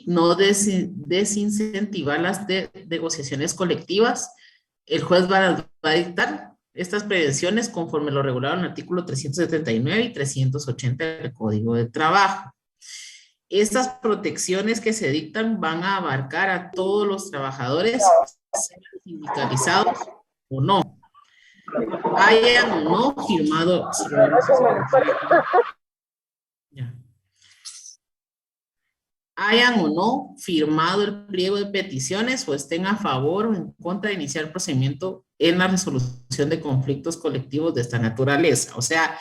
y no desincentivar las negociaciones colectivas. El juez va a dictar estas prevenciones conforme lo regularon en el artículo 379 y 380 del Código de Trabajo. Estas protecciones que se dictan van a abarcar a todos los trabajadores, sean sindicalizados o no, hayan o no firmado, hayan o no firmado el pliego de peticiones o estén a favor o en contra de iniciar el procedimiento en la resolución de conflictos colectivos de esta naturaleza. O sea,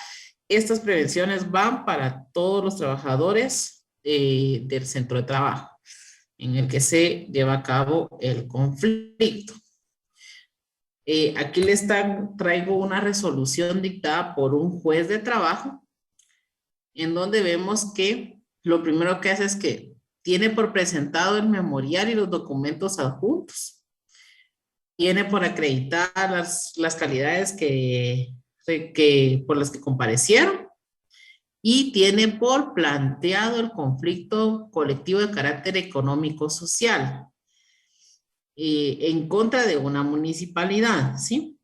estas prevenciones van para todos los trabajadores del centro de trabajo en el que se lleva a cabo el conflicto. Aquí traigo una resolución dictada por un juez de trabajo en donde vemos que lo primero que hace es que tiene por presentado el memorial y los documentos adjuntos. Tiene por acreditar las calidades por las que comparecieron. Y tiene por planteado el conflicto colectivo de carácter económico-social en contra de una municipalidad, ¿sí?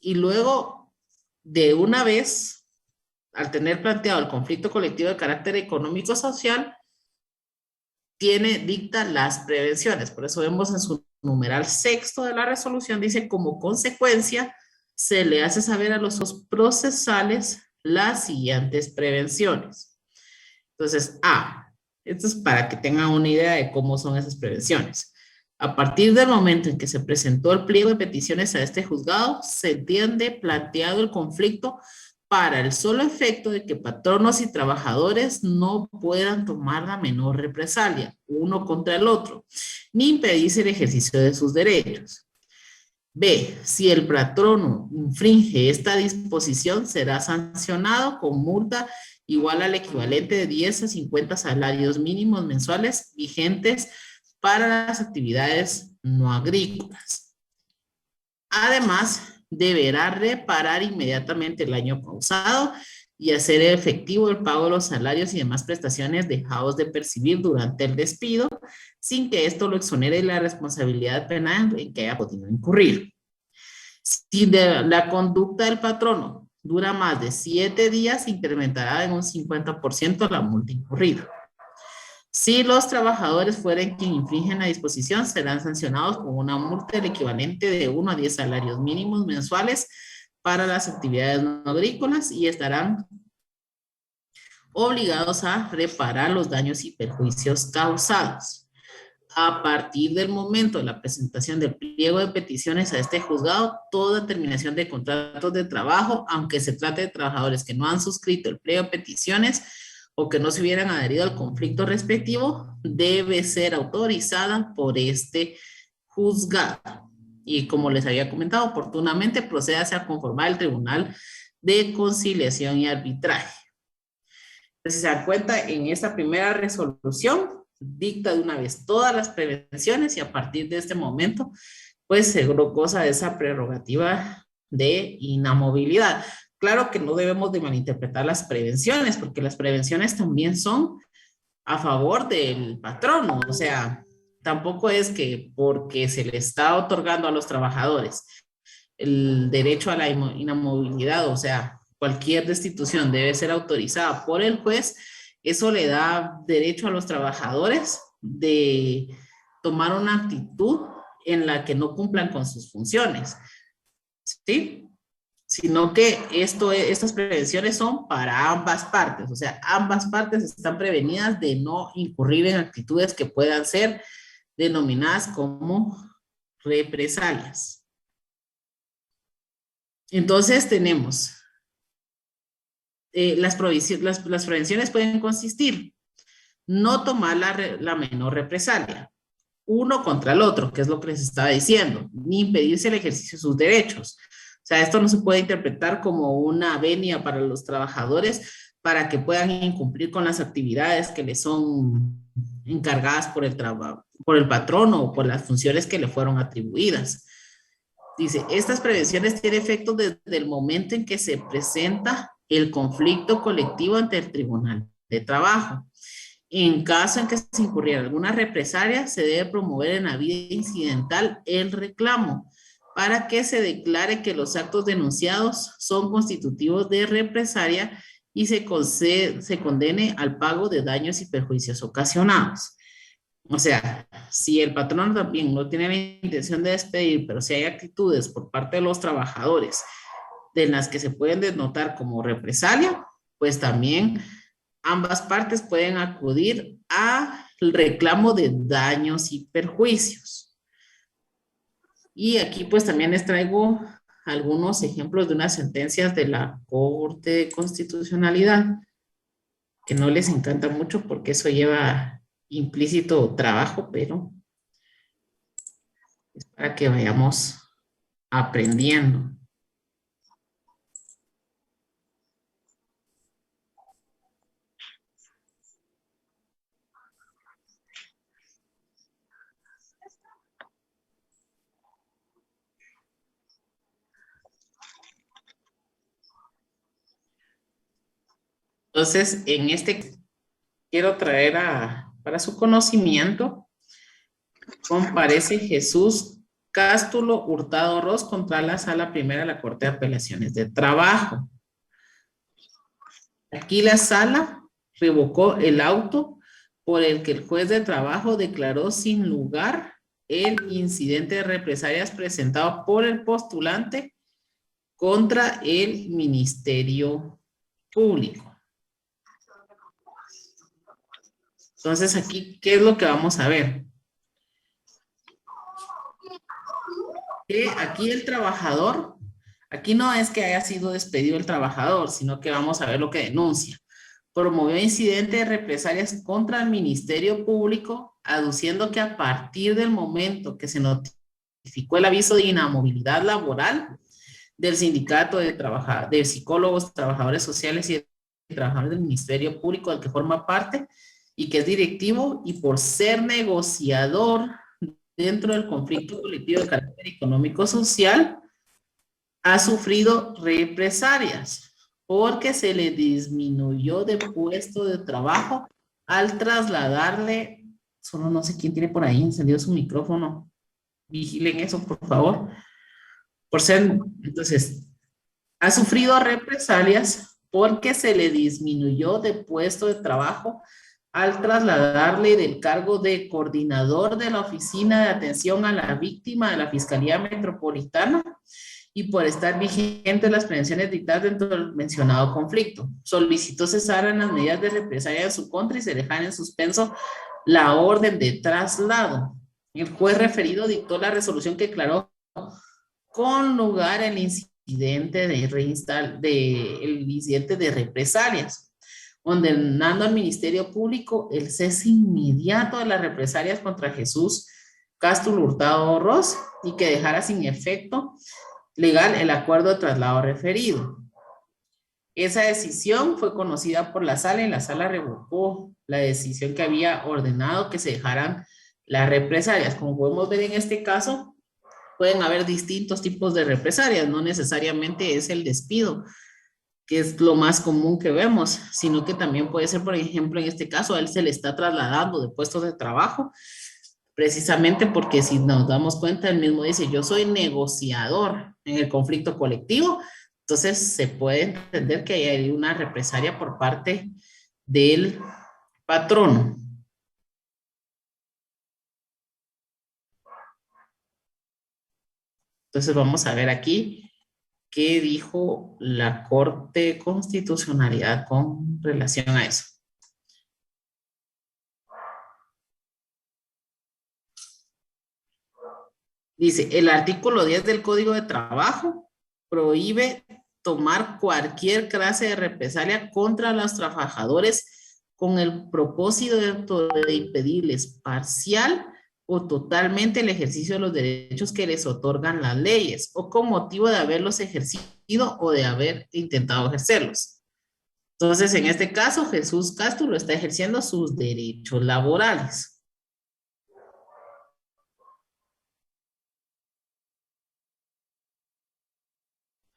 Y luego, de una vez, al tener planteado el conflicto colectivo de carácter económico-social, dicta las prevenciones. Por eso vemos en su numeral sexto de la resolución, dice, como consecuencia, se le hace saber a los procesales las siguientes prevenciones. Entonces, esto es para que tengan una idea de cómo son esas prevenciones. A partir del momento en que se presentó el pliego de peticiones a este juzgado, se entiende planteado el conflicto para el solo efecto de que patronos y trabajadores no puedan tomar la menor represalia, uno contra el otro, ni impedirse el ejercicio de sus derechos. B, si el patrono infringe esta disposición, será sancionado con multa igual al equivalente de 10 a 50 salarios mínimos mensuales vigentes para las actividades no agrícolas. Además, deberá reparar inmediatamente el daño causado y hacer efectivo el pago de los salarios y demás prestaciones dejados de percibir durante el despido, sin que esto lo exonere de la responsabilidad penal en que haya podido incurrir. Si la conducta del patrono dura más de 7 días, se incrementará en un 50% la multa incurrida. Si los trabajadores fueren quien infringen la disposición, serán sancionados con una multa del equivalente de 1 a 10 salarios mínimos mensuales para las actividades no agrícolas y estarán obligados a reparar los daños y perjuicios causados. A partir del momento de la presentación del pliego de peticiones a este juzgado, toda terminación de contratos de trabajo, aunque se trate de trabajadores que no han suscrito el pliego de peticiones o que no se hubieran adherido al conflicto respectivo, debe ser autorizada por este juzgado. Y como les había comentado, oportunamente procédase a conformar el Tribunal de Conciliación y Arbitraje. Entonces, se dan cuenta, en esta primera resolución, dicta de una vez todas las prevenciones y a partir de este momento, pues se goza de esa prerrogativa de inamovilidad. Claro que no debemos de malinterpretar las prevenciones, porque las prevenciones también son a favor del patrono, o sea, tampoco es que porque se le está otorgando a los trabajadores el derecho a la inamovilidad, o sea, cualquier destitución debe ser autorizada por el juez, eso le da derecho a los trabajadores de tomar una actitud en la que no cumplan con sus funciones, ¿sí? Sino que estas prevenciones son para ambas partes, o sea, ambas partes están prevenidas de no incurrir en actitudes que puedan ser denominadas como represalias. Entonces tenemos, las prevenciones pueden consistir, no tomar la menor represalia, uno contra el otro, que es lo que les estaba diciendo, ni impedirse el ejercicio de sus derechos. O sea, esto no se puede interpretar como una venia para los trabajadores para que puedan incumplir con las actividades que les son encargadas por el patrono o por las funciones que le fueron atribuidas. Dice, estas prevenciones tienen efecto desde el momento en que se presenta el conflicto colectivo ante el Tribunal de Trabajo En caso en que se incurriera alguna represalia, se debe promover en la vía incidental el reclamo para que se declare que los actos denunciados son constitutivos de represalia y se condene al pago de daños y perjuicios ocasionados. O sea, si el patrón también no tiene la intención de despedir, pero si hay actitudes por parte de los trabajadores de las que se pueden denotar como represalia, pues también ambas partes pueden acudir al reclamo de daños y perjuicios. Y aquí pues también les traigo algunos ejemplos de unas sentencias de la Corte de Constitucionalidad, que no les encanta mucho porque eso lleva implícito trabajo, pero es para que vayamos aprendiendo. Entonces, en este quiero traer para su conocimiento, comparece Jesús Cástulo Hurtado Ros contra la Sala Primera de la Corte de Apelaciones de Trabajo. Aquí la sala revocó el auto por el que el juez de trabajo declaró sin lugar el incidente de represalias presentado por el postulante contra el Ministerio Público. Entonces aquí, ¿qué es lo que vamos a ver? Que aquí el trabajador, aquí no es que haya sido despedido el trabajador, sino que vamos a ver lo que denuncia. Promovió incidente de represalias contra el Ministerio Público, aduciendo que a partir del momento que se notificó el aviso de inamovilidad laboral del sindicato de psicólogos, trabajadores sociales y trabajadores del Ministerio Público del que forma parte y que es directivo, y por ser negociador dentro del conflicto colectivo de carácter económico-social, ha sufrido represalias porque se le disminuyó de puesto de trabajo al trasladarle, solo no sé quién tiene por ahí encendido su micrófono, vigilen eso por favor, por ser, entonces, ha sufrido represalias porque se le disminuyó de puesto de trabajo al trasladarle del cargo de coordinador de la Oficina de Atención a la Víctima de la Fiscalía Metropolitana y por estar vigentes las prevenciones dictadas dentro del mencionado conflicto. Solicitó cesar en las medidas de represalia en su contra y se dejara en suspenso la orden de traslado. El juez referido dictó la resolución que declaró con lugar el incidente el incidente de represalias, condenando al Ministerio Público el cese inmediato de las represalias contra Jesús Cástulo Hurtado Ros y que dejara sin efecto legal el acuerdo de traslado referido. Esa decisión fue conocida por la sala y la sala revocó la decisión que había ordenado que se dejaran las represalias. Como podemos ver en este caso, pueden haber distintos tipos de represalias, no necesariamente es el despido, que es lo más común que vemos, sino que también puede ser, por ejemplo, en este caso, a él se le está trasladando de puestos de trabajo, precisamente porque si nos damos cuenta, él mismo dice, yo soy negociador en el conflicto colectivo, entonces se puede entender que hay una represalia por parte del patrono. Entonces vamos a ver aquí qué dijo la Corte de Constitucionalidad con relación a eso. Dice, el artículo 10 del Código de Trabajo prohíbe tomar cualquier clase de represalia contra los trabajadores con el propósito de impedirles parcial o totalmente el ejercicio de los derechos que les otorgan las leyes o con motivo de haberlos ejercido o de haber intentado ejercerlos. Entonces, en este caso, Jesús Castro lo está ejerciendo sus derechos laborales.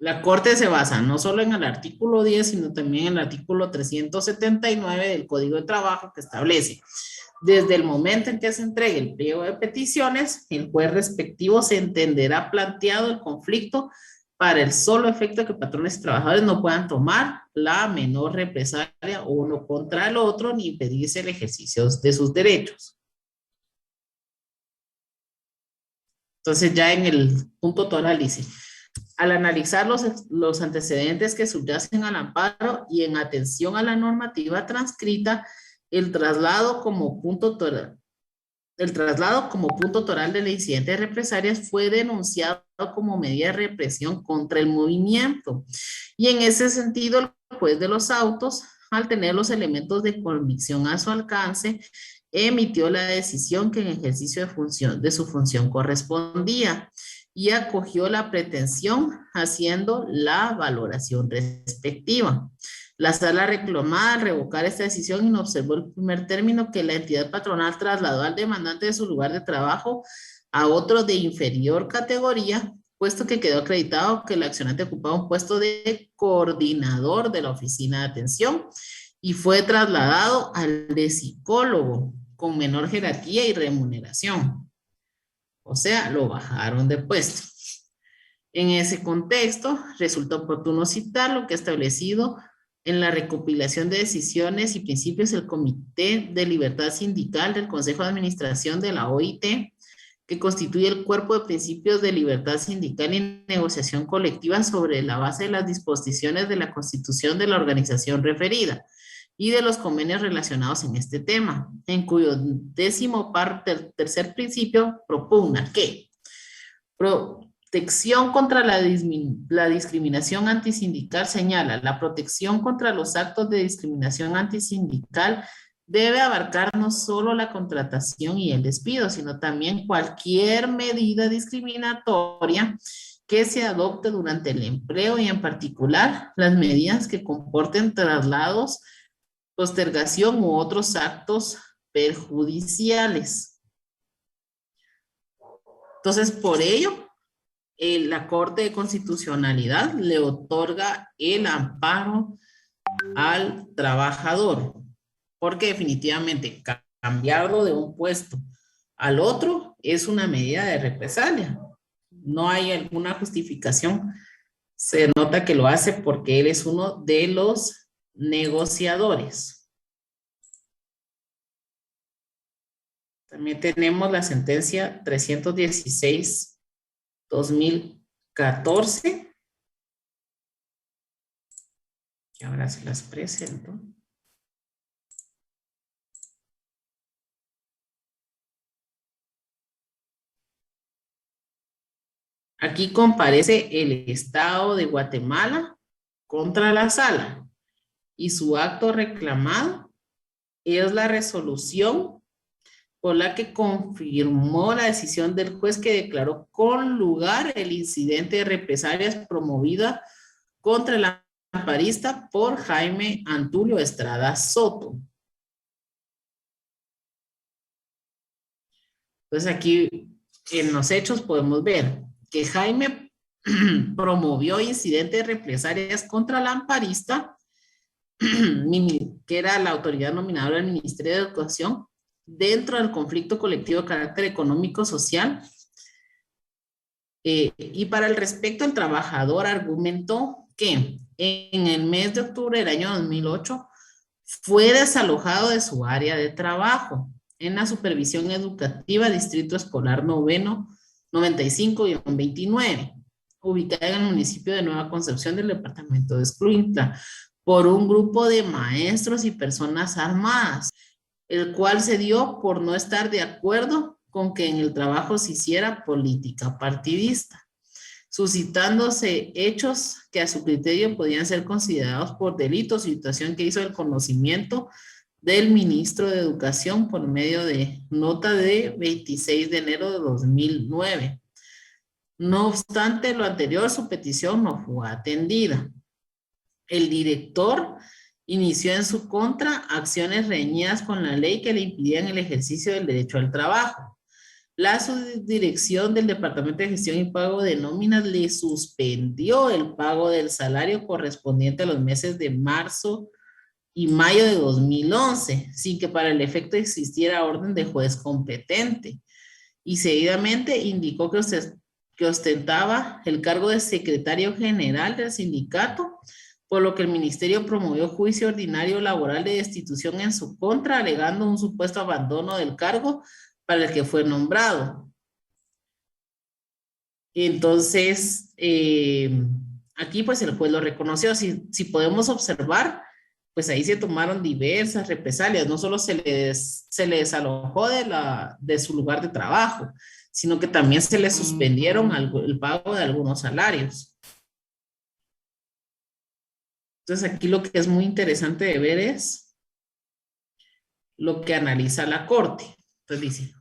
La Corte se basa no solo en el artículo 10, sino también en el artículo 379 del Código de Trabajo que establece: desde el momento en que se entregue el pliego de peticiones, el juez respectivo se entenderá planteado el conflicto para el solo efecto de que patrones y trabajadores no puedan tomar la menor represalia uno contra el otro ni impedirse el ejercicio de sus derechos. Entonces ya en el punto total dice: al analizar los antecedentes que subyacen al amparo y en atención a la normativa transcrita, el traslado como punto total del incidente de represalias fue denunciado como medida de represión contra el movimiento. Y en ese sentido, el juez de los autos, al tener los elementos de convicción a su alcance, emitió la decisión que en ejercicio de su función correspondía y acogió la pretensión haciendo la valoración respectiva. La sala reclamada al revocar esta decisión inobservó el primer término que la entidad patronal trasladó al demandante de su lugar de trabajo a otro de inferior categoría, puesto que quedó acreditado que el accionante ocupaba un puesto de coordinador de la oficina de atención y fue trasladado al de psicólogo con menor jerarquía y remuneración. O sea, lo bajaron de puesto. En ese contexto, resulta oportuno citar lo que ha establecido en la recopilación de decisiones y principios del Comité de Libertad Sindical del Consejo de Administración de la OIT, que constituye el cuerpo de principios de libertad sindical y negociación colectiva sobre la base de las disposiciones de la Constitución de la organización referida y de los convenios relacionados en este tema, en cuyo tercer principio propugna que protección contra la discriminación antisindical señala: la protección contra los actos de discriminación antisindical debe abarcar no solo la contratación y el despido, sino también cualquier medida discriminatoria que se adopte durante el empleo y en particular las medidas que comporten traslados, postergación u otros actos perjudiciales. Entonces, por ello, la Corte de Constitucionalidad le otorga el amparo al trabajador, porque definitivamente cambiarlo de un puesto al otro es una medida de represalia. No hay alguna justificación. Se nota que lo hace porque él es uno de los negociadores. También tenemos la sentencia 316-2014. Y ahora se las presento. Aquí comparece el Estado de Guatemala contra la sala y su acto reclamado es la resolución por la que confirmó la decisión del juez que declaró con lugar el incidente de represalias promovida contra el amparista por Jaime Antulio Estrada Soto. Entonces aquí en los hechos podemos ver que Jaime promovió incidentes de represalias contra el amparista, que era la autoridad nominadora del Ministerio de Educación, dentro del conflicto colectivo de carácter económico-social. Y para el respecto, el trabajador argumentó que en el mes de octubre del año 2008 fue desalojado de su área de trabajo en la supervisión educativa Distrito Escolar Noveno 95-29, ubicada en el municipio de Nueva Concepción del departamento de Escuintla, por un grupo de maestros y personas armadas, el cual se dio por no estar de acuerdo con que en el trabajo se hiciera política partidista, suscitándose hechos que a su criterio podían ser considerados por delito, situación que hizo el conocimiento del ministro de Educación por medio de nota de 26 de enero de 2009. No obstante lo anterior, su petición no fue atendida. El director inició en su contra acciones reñidas con la ley que le impidían el ejercicio del derecho al trabajo. La subdirección del Departamento de Gestión y Pago de Nóminas le suspendió el pago del salario correspondiente a los meses de marzo y mayo de 2011, sin que para el efecto existiera orden de juez competente. Y seguidamente indicó que ostentaba el cargo de secretario general del sindicato, por lo que el ministerio promovió juicio ordinario laboral de destitución en su contra, alegando un supuesto abandono del cargo para el que fue nombrado. Entonces, aquí pues el juez lo reconoció. Si podemos observar, pues ahí se tomaron diversas represalias. No solo se le desalojó de su lugar de trabajo, sino que también se le suspendieron el pago de algunos salarios. Entonces, aquí lo que es muy interesante de ver es lo que analiza la Corte. Entonces dice,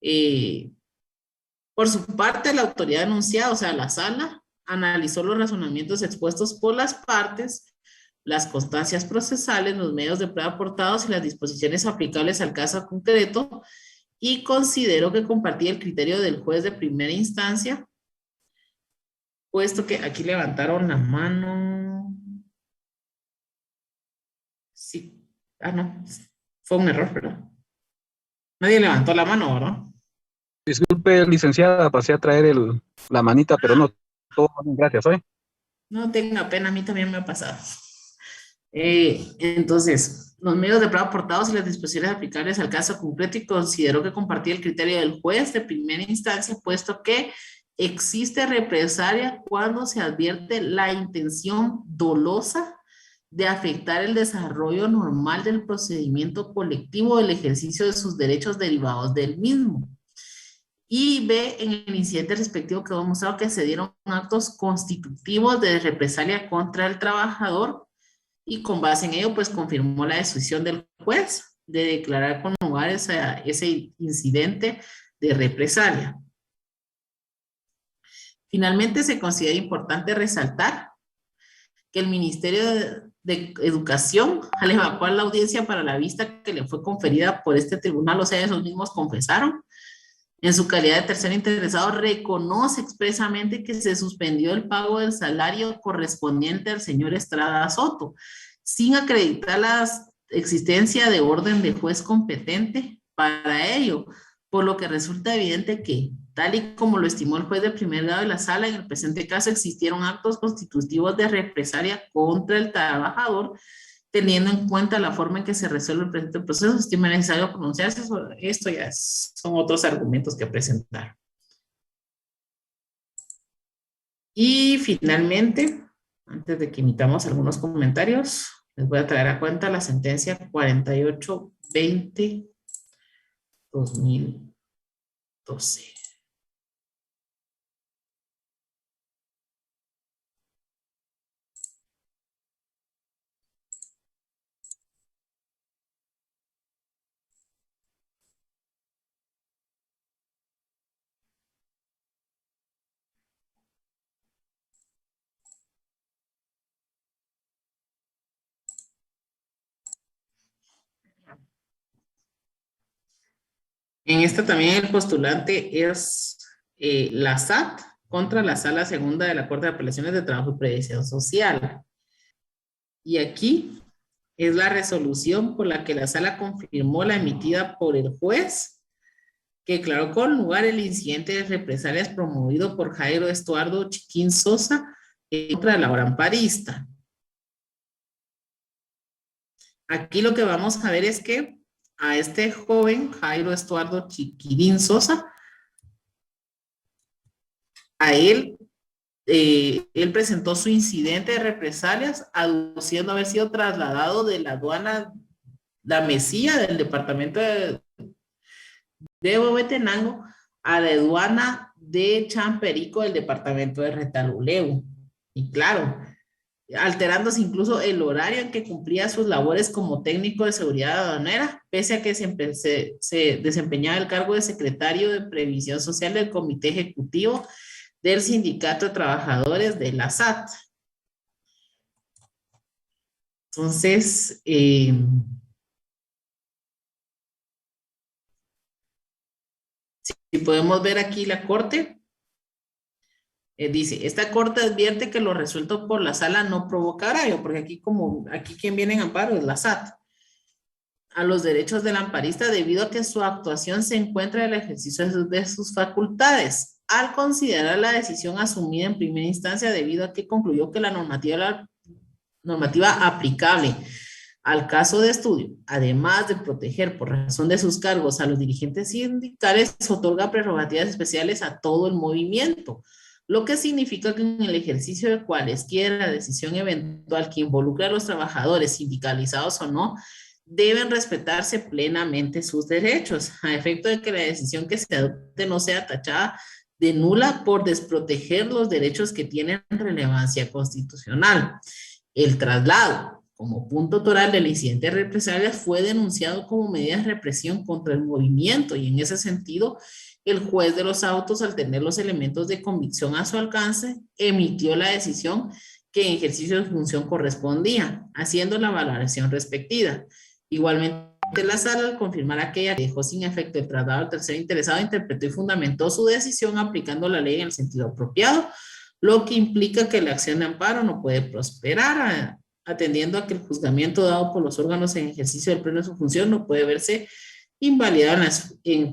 eh, por su parte, la autoridad denunciada, o sea, la sala, analizó los razonamientos expuestos por las partes, las constancias procesales, los medios de prueba aportados y las disposiciones aplicables al caso concreto y consideró que compartía el criterio del juez de primera instancia, puesto que aquí levantaron la mano. Sí, no, fue un error, pero nadie levantó la mano, ¿verdad? Disculpe, licenciada, pasé a traer la manita, pero no, todo bien, gracias, ¿oye? No tenga pena, a mí también me ha pasado. Entonces, los medios de prueba aportados y las disposiciones aplicables al caso concreto y consideró que compartía el criterio del juez de primera instancia, puesto que existe represalia cuando se advierte la intención dolosa de afectar el desarrollo normal del procedimiento colectivo del ejercicio de sus derechos derivados del mismo. Y ve en el incidente respectivo que hemos mostrado que se dieron actos constitutivos de represalia contra el trabajador y con base en ello, pues confirmó la decisión del juez de declarar con lugar ese incidente de represalia. Finalmente, se considera importante resaltar que el Ministerio de Educación, al evacuar la audiencia para la vista que le fue conferida por este tribunal, o sea, esos mismos confesaron, en su calidad de tercer interesado, reconoce expresamente que se suspendió el pago del salario correspondiente al señor Estrada Soto, sin acreditar la existencia de orden de juez competente para ello, por lo que resulta evidente que, tal y como lo estimó el juez de primer grado de la sala, en el presente caso existieron actos constitutivos de represalia contra el trabajador, teniendo en cuenta la forma en que se resuelve el presente proceso, estima necesario pronunciarse sobre esto. Ya son otros argumentos que presentar. Y finalmente, antes de que emitamos algunos comentarios, les voy a traer a cuenta la sentencia 4820-2012. En esta también el postulante es la SAT contra la Sala Segunda de la Corte de Apelaciones de Trabajo y Previsión Social. Y aquí es la resolución por la que la sala confirmó la emitida por el juez que declaró con lugar el incidente de represalias promovido por Jairo Estuardo Chiquín Sosa contra la hora amparista. Aquí lo que vamos a ver es que a este joven, Jairo Estuardo Chiquín Sosa, a él presentó su incidente de represalias aduciendo haber sido trasladado de la aduana La Mesía del departamento de Huehuetenango a la aduana de Champerico del departamento de Retaluleu. Y claro, alterándose incluso el horario en que cumplía sus labores como técnico de seguridad aduanera, pese a que se desempeñaba el cargo de secretario de Previsión Social del Comité Ejecutivo del Sindicato de Trabajadores de la SAT. Entonces, Si podemos ver aquí la Corte, dice, esta Corte advierte que lo resuelto por la sala no provoca agravio, porque aquí quien viene en amparo es la SAT, a los derechos del amparista debido a que su actuación se encuentra en el ejercicio de sus facultades, al considerar la decisión asumida en primera instancia debido a que concluyó que la normativa aplicable al caso de estudio, además de proteger por razón de sus cargos a los dirigentes sindicales, otorga prerrogativas especiales a todo el movimiento, lo que significa que en el ejercicio de cualesquiera decisión eventual que involucre a los trabajadores sindicalizados o no, deben respetarse plenamente sus derechos, a efecto de que la decisión que se adopte no sea tachada de nula por desproteger los derechos que tienen relevancia constitucional. El traslado como punto toral del incidente de represalias fue denunciado como medida de represión contra el movimiento y en ese sentido el juez de los autos, al tener los elementos de convicción a su alcance, emitió la decisión que en ejercicio de función correspondía, haciendo la valoración respectiva. Igualmente, la sala, al confirmar aquella que dejó sin efecto el traslado al tercer interesado, interpretó y fundamentó su decisión aplicando la ley en el sentido apropiado, lo que implica que la acción de amparo no puede prosperar, atendiendo a que el juzgamiento dado por los órganos en ejercicio del pleno de su función no puede verse invalidado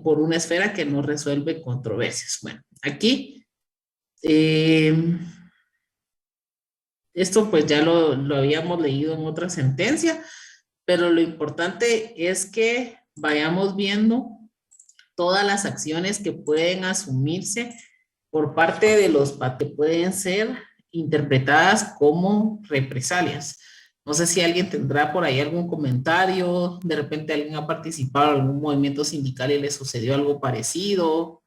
por una esfera que no resuelve controversias. Bueno, aquí, esto pues ya lo habíamos leído en otra sentencia, pero lo importante es que vayamos viendo todas las acciones que pueden asumirse por parte de los que pueden ser interpretadas como represalias. No sé si alguien tendrá por ahí algún comentario, de repente alguien ha participado en algún movimiento sindical y le sucedió algo parecido.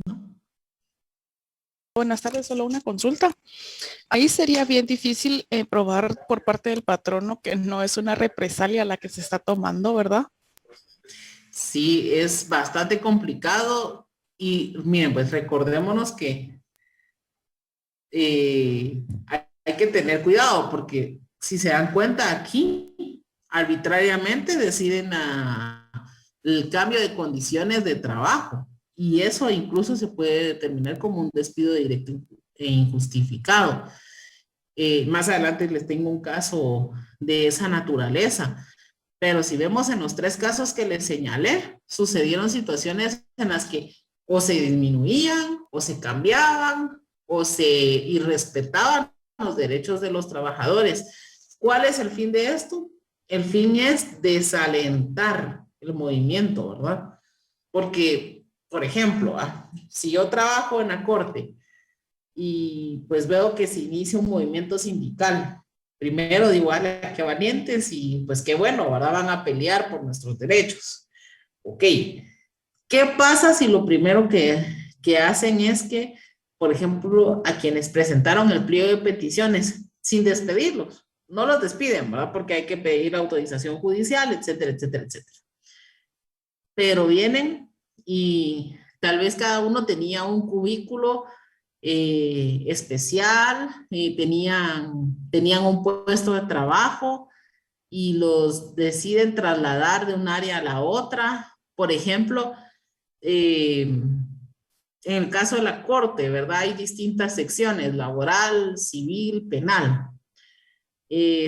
¿No? Buenas tardes, solo una consulta. Ahí sería bien difícil probar por parte del patrono que no es una represalia la que se está tomando, ¿verdad? Sí, es bastante complicado y miren, pues recordémonos que hay que tener cuidado porque si se dan cuenta aquí, arbitrariamente deciden el cambio de condiciones de trabajo y eso incluso se puede determinar como un despido directo e injustificado. Más adelante les tengo un caso de esa naturaleza. Pero si vemos en los tres casos que les señalé, sucedieron situaciones en las que o se disminuían, o se cambiaban, o se irrespetaban los derechos de los trabajadores. ¿Cuál es el fin de esto? El fin es desalentar el movimiento, ¿verdad? Porque, por ejemplo, si yo trabajo en la corte y pues veo que se inicia un movimiento sindical, primero digo, qué valientes y pues qué bueno, ¿verdad? Van a pelear por nuestros derechos. Ok, ¿qué pasa si lo primero que hacen es que, por ejemplo, a quienes presentaron el pliego de peticiones, sin despedirlos, no los despiden, ¿verdad? Porque hay que pedir autorización judicial, etcétera, etcétera, etcétera. Pero vienen y tal vez cada uno tenía un cubículo especial, tenían un puesto de trabajo y los deciden trasladar de un área a la otra. Por ejemplo, en el caso de la corte, ¿verdad? Hay distintas secciones, laboral, civil, penal.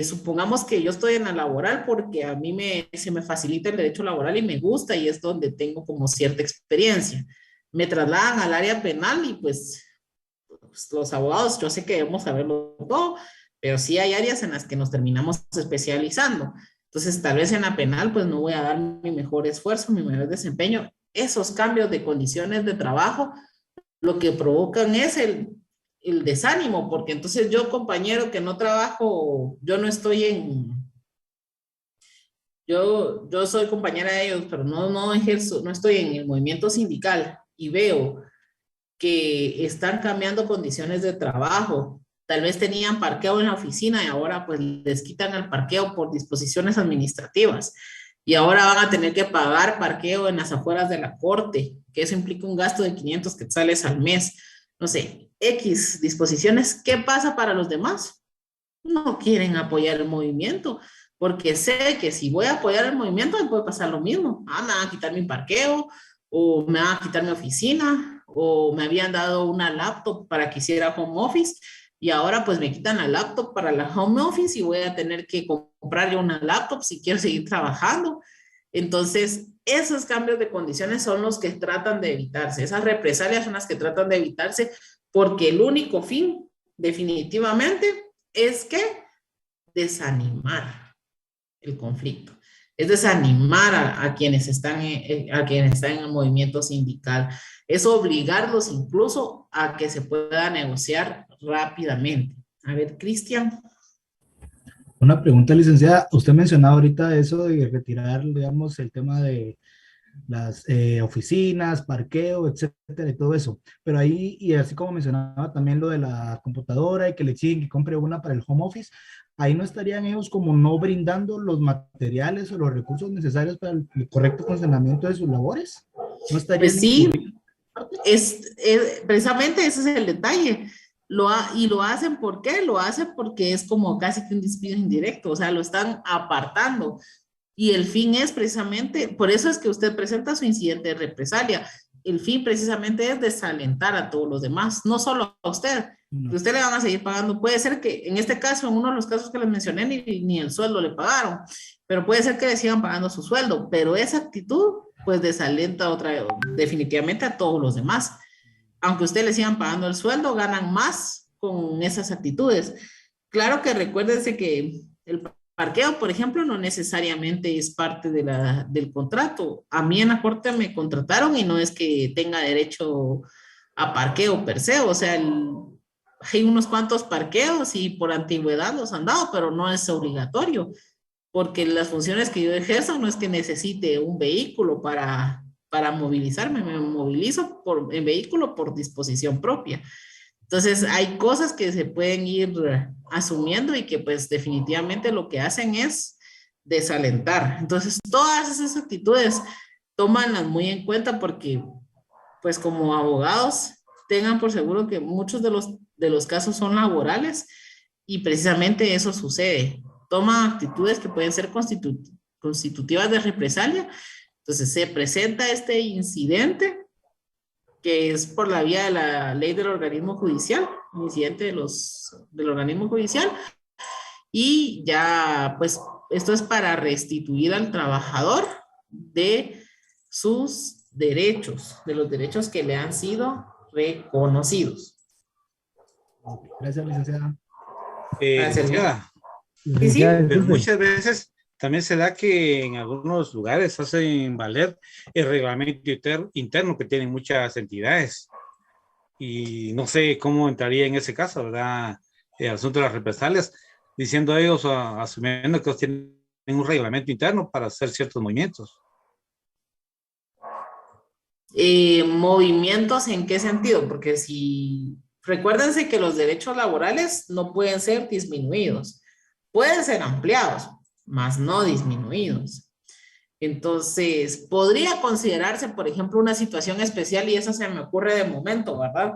Supongamos que yo estoy en la laboral porque a mí se me facilita el derecho laboral y me gusta y es donde tengo como cierta experiencia. Me trasladan al área penal y pues los abogados, yo sé que debemos saberlo todo, pero sí hay áreas en las que nos terminamos especializando. Entonces, tal vez en la penal, pues no voy a dar mi mejor esfuerzo, mi mejor desempeño. Esos cambios de condiciones de trabajo, lo que provocan es el desánimo, porque entonces yo, compañero, que no trabajo, yo no estoy yo soy compañera de ellos, pero no ejerzo, no estoy en el movimiento sindical y veo que están cambiando condiciones de trabajo. Tal vez tenían parqueo en la oficina y ahora pues les quitan el parqueo por disposiciones administrativas. Y ahora van a tener que pagar parqueo en las afueras de la corte, que eso implica un gasto de 500 quetzales al mes. No sé, X disposiciones. ¿Qué pasa para los demás? No quieren apoyar el movimiento porque sé que si voy a apoyar el movimiento me puede pasar lo mismo. Me van a quitar mi parqueo, o me van a quitar mi oficina, o me habían dado una laptop para que hiciera home office, y ahora pues me quitan la laptop para la home office y voy a tener que comprar yo una laptop si quiero seguir trabajando. Entonces, esos cambios de condiciones son los que tratan de evitarse. Esas represalias son las que tratan de evitarse, porque el único fin, definitivamente, es que desanimar el conflicto. Es desanimar a quienes están en el movimiento sindical. Es obligarlos incluso a que se pueda negociar rápidamente. A ver, Cristian. Una pregunta, licenciada. Usted mencionaba ahorita eso de retirar, digamos, el tema de las oficinas, parqueo, etcétera, y todo eso. Pero ahí, y así como mencionaba también lo de la computadora y que le exigen que compre una para el home office, ahí no estarían ellos como no brindando los materiales o los recursos necesarios para el correcto funcionamiento de sus labores. ¿No estarían Pues sí, incurriendo? precisamente ese es el detalle. Y lo hacen, ¿por qué? Lo hacen porque es como casi que un despido indirecto, o sea, lo están apartando. Y el fin es precisamente, por eso es que usted presenta su incidente de represalia. El fin precisamente es desalentar a todos los demás, no solo a usted, que usted le van a seguir pagando. Puede ser que en este caso, en uno de los casos que les mencioné, ni el sueldo le pagaron, pero puede ser que le sigan pagando su sueldo, pero esa actitud pues desalenta definitivamente a todos los demás. Aunque usted le sigan pagando el sueldo, ganan más con esas actitudes. Claro que recuérdense que el parqueo, por ejemplo, no necesariamente es parte del contrato. A mí en la corte me contrataron y no es que tenga derecho a parqueo per se, o sea, hay unos cuantos parqueos y por antigüedad los han dado, pero no es obligatorio, porque las funciones que yo ejerzo no es que necesite un vehículo para movilizarme, me movilizo en vehículo por disposición propia. Entonces, hay cosas que se pueden ir asumiendo y que pues definitivamente lo que hacen es desalentar. Entonces, todas esas actitudes tómanlas muy en cuenta porque pues como abogados tengan por seguro que muchos de los casos son laborales y precisamente eso sucede. Toman actitudes que pueden ser constitutivas de represalia. Entonces, se presenta este incidente que es por la vía de la ley del organismo judicial, un incidente del organismo judicial, y ya, pues, esto es para restituir al trabajador de sus derechos, de los derechos que le han sido reconocidos. Gracias, licenciada. Licenciada, ¿Y sí? pues muchas veces también se da que en algunos lugares hacen valer el reglamento interno que tienen muchas entidades. Y no sé cómo entraría en ese caso, ¿verdad? El asunto de las represalias, diciendo ellos, asumiendo que ellos tienen un reglamento interno para hacer ciertos movimientos. ¿Movimientos en qué sentido? Porque si, recuérdense que los derechos laborales no pueden ser disminuidos, pueden ser ampliados, mas no disminuidos. Entonces, podría considerarse, por ejemplo, una situación especial, y esa se me ocurre de momento, ¿verdad?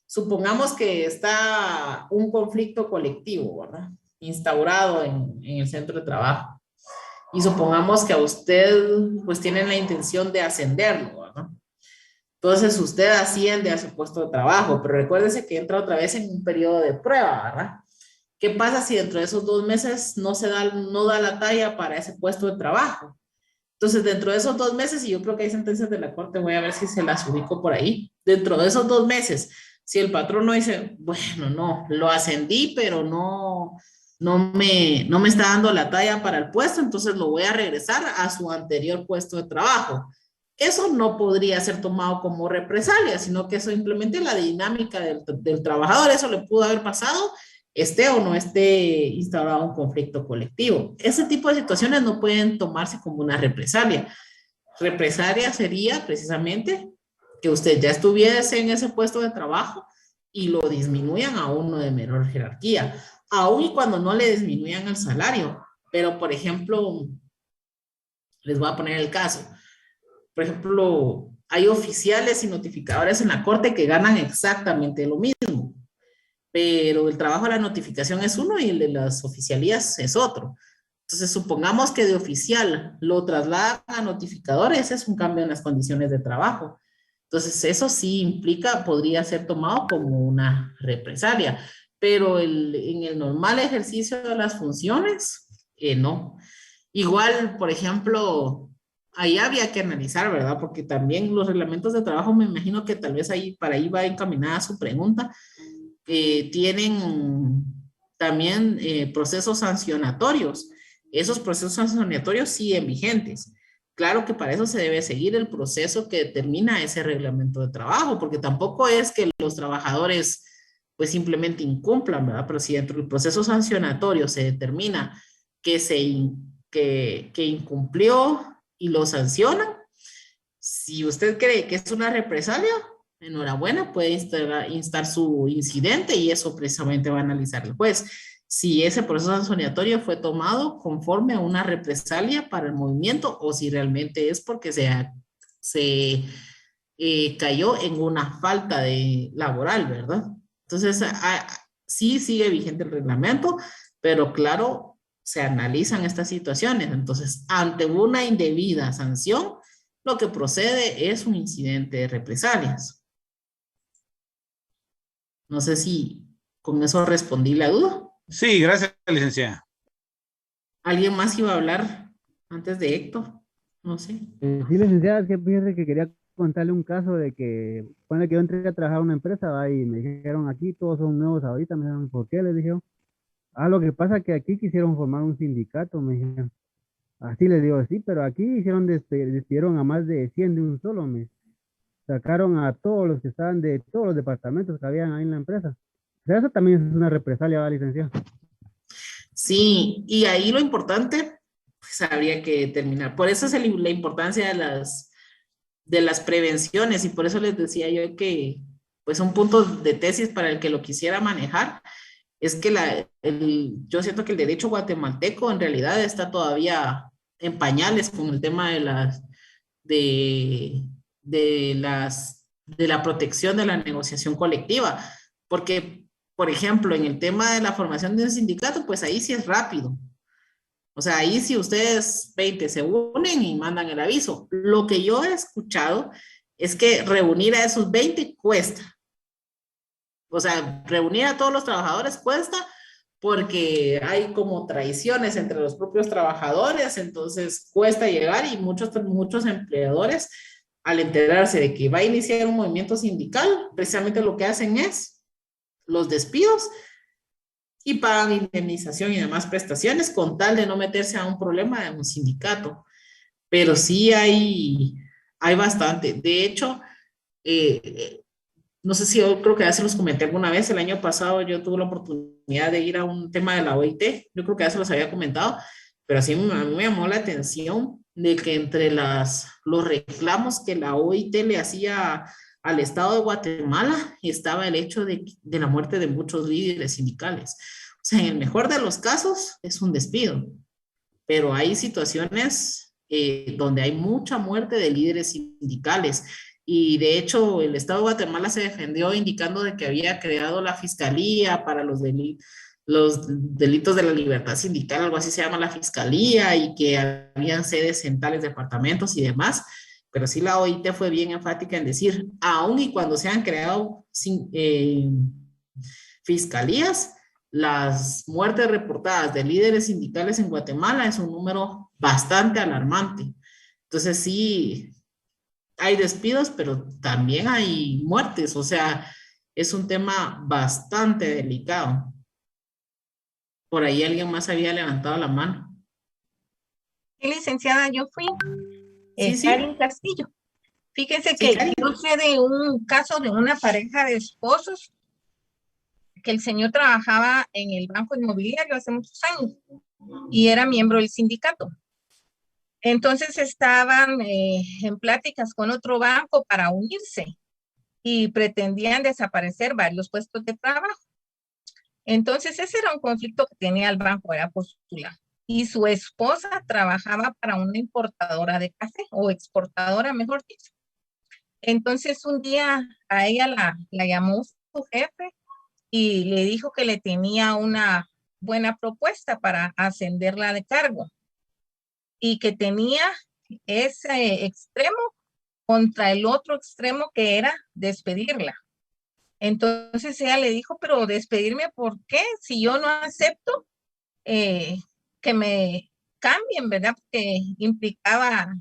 Supongamos que está un conflicto colectivo, ¿verdad? Instaurado en el centro de trabajo. Y supongamos que a usted, pues, tienen la intención de ascenderlo, ¿verdad? Entonces, usted asciende a su puesto de trabajo, pero recuérdese que entra otra vez en un periodo de prueba, ¿verdad? ¿Qué pasa si dentro de esos 2 meses no da la talla para ese puesto de trabajo? Entonces, dentro de esos 2 meses, y yo creo que hay sentencias de la corte, voy a ver si se las ubico por ahí, dentro de esos 2 meses, si el patrón no dice, bueno, no, lo ascendí, pero no me está dando la talla para el puesto, entonces lo voy a regresar a su anterior puesto de trabajo. Eso no podría ser tomado como represalia, sino que eso simplemente la dinámica del trabajador, eso le pudo haber pasado, esté o no esté instaurado un conflicto colectivo. Ese tipo de situaciones no pueden tomarse como una represalia. Represalia sería precisamente que usted ya estuviese en ese puesto de trabajo y lo disminuyan a uno de menor jerarquía, aun y cuando no le disminuyan el salario. Pero, por ejemplo, les voy a poner el caso. Por ejemplo, hay oficiales y notificadores en la corte que ganan exactamente lo mismo, pero el trabajo de la notificación es uno y el de las oficialías es otro. Entonces, supongamos que de oficial lo trasladan a notificador, ese es un cambio en las condiciones de trabajo. Entonces, eso sí implica, podría ser tomado como una represalia, pero en el normal ejercicio de las funciones, no. Igual, por ejemplo, ahí había que analizar, ¿verdad? Porque también los reglamentos de trabajo, me imagino que tal vez ahí, para ahí va encaminada su pregunta, tienen también procesos sancionatorios. Esos procesos sancionatorios siguen vigentes. Claro que para eso se debe seguir el proceso que determina ese reglamento de trabajo, porque tampoco es que los trabajadores pues simplemente incumplan, ¿verdad? Pero si dentro del proceso sancionatorio se determina que que incumplió y lo sancionan, si usted cree que es una represalia, enhorabuena, puede instar su incidente y eso precisamente va a analizar el juez. Si ese proceso sancionatorio fue tomado conforme a una represalia para el movimiento o si realmente es porque se cayó en una falta de laboral, ¿verdad? Entonces, sí sigue vigente el reglamento, pero claro, se analizan estas situaciones. Entonces, ante una indebida sanción, lo que procede es un incidente de represalias. No sé si con eso respondí la duda. Sí, gracias, licenciada. ¿Alguien más iba a hablar antes de Héctor? No sé. Sí, licenciada, es que fíjese que quería contarle un caso de que, cuando que yo entré a trabajar a una empresa, ¿va? Y me dijeron, aquí todos son nuevos ahorita, me dijeron, ¿por qué? Les dijeron, lo que pasa es que aquí quisieron formar un sindicato, me dijeron. Así les digo, sí, pero aquí hicieron, despidieron a más de 100 de un solo mes. Sacaron a todos los que estaban de todos los departamentos que habían ahí en la empresa. O sea, eso también es una represalia, ¿va, licenciado? Sí, y ahí lo importante, pues habría que terminar. Por eso es la importancia de las prevenciones y por eso les decía yo que, pues un punto de tesis para el que lo quisiera manejar, es que yo siento que el derecho guatemalteco en realidad está todavía en pañales con el tema de, de la protección de la negociación colectiva, porque, por ejemplo, en el tema de la formación de un sindicato, pues ahí sí es rápido. O sea, ahí sí ustedes 20 se unen y mandan el aviso. Lo que yo he escuchado es que reunir a esos 20 cuesta. O sea, reunir a todos los trabajadores cuesta porque hay como traiciones entre los propios trabajadores, entonces cuesta llegar y muchos empleadores, al enterarse de que va a iniciar un movimiento sindical, precisamente lo que hacen es los despidos y pagan indemnización y demás prestaciones con tal de no meterse a un problema de un sindicato. Pero sí hay bastante. De hecho, no sé si yo creo que ya se los comenté alguna vez, el año pasado yo tuve la oportunidad de ir a un tema de la OIT, yo creo que ya se los había comentado, pero así a mí me llamó la atención de que entre los reclamos que la OIT le hacía al Estado de Guatemala estaba el hecho de la muerte de muchos líderes sindicales. O sea, en el mejor de los casos es un despido, pero hay situaciones donde hay mucha muerte de líderes sindicales. Y de hecho, el Estado de Guatemala se defendió indicando de que había creado la Fiscalía para los delitos de la libertad sindical, algo así se llama la Fiscalía, y que habían sedes en tales departamentos y demás. Pero sí la OIT fue bien enfática en decir, aun y cuando se han creado fiscalías, las muertes reportadas de líderes sindicales en Guatemala es un número bastante alarmante. Entonces sí, hay despidos, pero también hay muertes, o sea, es un tema bastante delicado. Por ahí alguien más había levantado la mano. Sí, licenciada, yo fui Sí. Karin Castillo. Fíjense Sí, que Karin. yo sé de un caso de una pareja de esposos que el señor trabajaba en el banco inmobiliario hace muchos años y era miembro del sindicato. Entonces estaban en pláticas con otro banco para unirse y pretendían desaparecer varios puestos de trabajo. Entonces ese era un conflicto que tenía el banco, era por su lado. Y su esposa trabajaba para una importadora de café, o exportadora, mejor dicho. Entonces un día a ella la llamó su jefe y le dijo que le tenía una buena propuesta para ascenderla de cargo y que tenía ese extremo contra el otro extremo que era despedirla. Entonces ella le dijo, pero despedirme, ¿por qué? Si yo no acepto que me cambien, ¿verdad? Porque implicaba